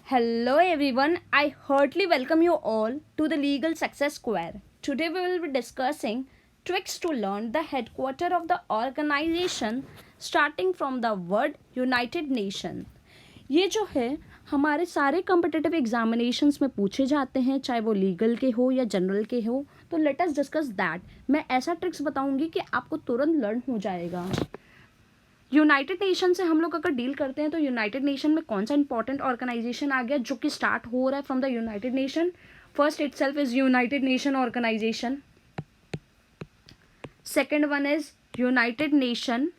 Hello everyone, I heartily welcome you all to the Legal Success Square. Today we will be discussing tricks to learn the headquarter of the organization starting from the word United Nation. ये जो है हमारे सारे competitive examinations में पूछे जाते हैं, चाहे वो लीगल के हो या जनरल के हो. तो लेट अस डिस्कस दैट. मैं ऐसा ट्रिक्स बताऊंगी कि आपको तुरंत लर्न हो जाएगा. यूनाइटेड नेशन से हम लोग अगर डील करते हैं तो यूनाइटेड नेशन में कौन सा इंपॉर्टेंट ऑर्गेनाइजेशन आ गया जो कि स्टार्ट हो रहा है from the United Nation. First itself is United Nation Organisation. Second one is United Nation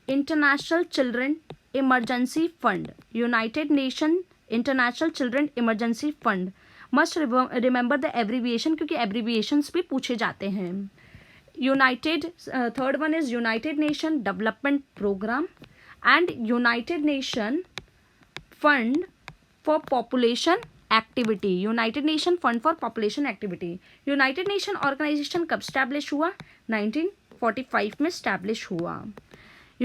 International Children Emergency Fund. United Nation International Children Emergency Fund. Must remember the abbreviation क्योंकि abbreviations भी पूछे जाते हैं. United third one is United Nation Development Program and United Nation Fund for Population Activity. United Nation Fund for Population Activity. United Nation Organization कब establish हुआ? 1945 में establish हुआ.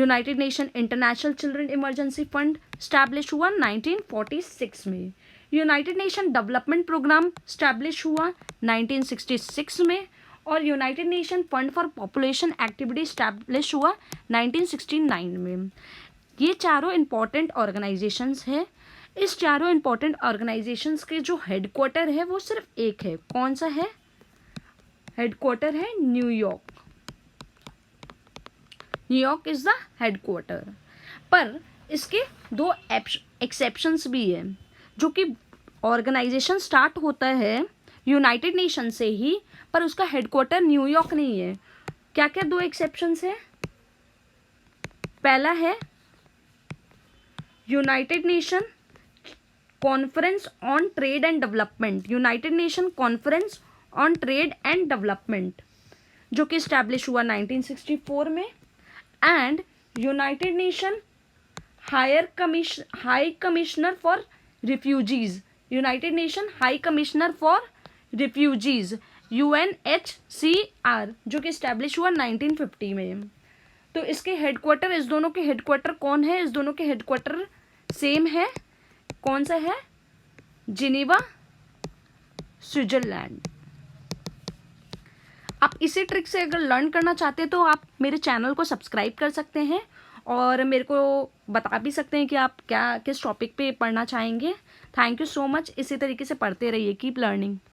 United Nation International Children Emergency Fund establish हुआ 1946 में. United Nation Development Program establish हुआ 1966 में और United nation fund for population activity establish हुआ 1969 में. ये चारों इम्पॉर्टेंट ऑर्गेनाइजेशंस है. इस चारों इम्पॉर्टेंट ऑर्गेनाइजेशंस के जो हेडक्वार्टर है वो सिर्फ एक है. कौन सा है? हेडक्वार्टर है New York. New York is the headquarter. पर इसके दो एक्सेप्शंस भी है. जो कि ऑर्गेनाइजेशन स्टार्ट होता है यूनाइटेड नेशन से ही पर उसका हेडक्वार्टर न्यूयॉर्क नहीं है. क्या क्या दो एक्सेप्शंस है? पहला है United nation conference on trade and development. United nation conference on trade and development जो कि स्टैब्लिश हुआ 1964 में. And United nation high commissioner for refugees. United nation high commissioner for refugees UNHCR जो कि स्टैब्लिश हुआ 1950 में. तो इसके हेडक्वार्टर, इस दोनों के हेडक्वार्टर कौन है? इस दोनों के हेडक्वार्टर सेम है. कौन सा है? Geneva, Switzerland. आप इसी ट्रिक से अगर लर्न करना चाहते हैं तो आप मेरे चैनल को सब्सक्राइब कर सकते हैं और मेरे को बता भी सकते हैं कि आप किस टॉपिक पे पढ़ना चाहेंगे. Thank you so much. इसी तरीके से पढ़ते रहिए. Keep learning.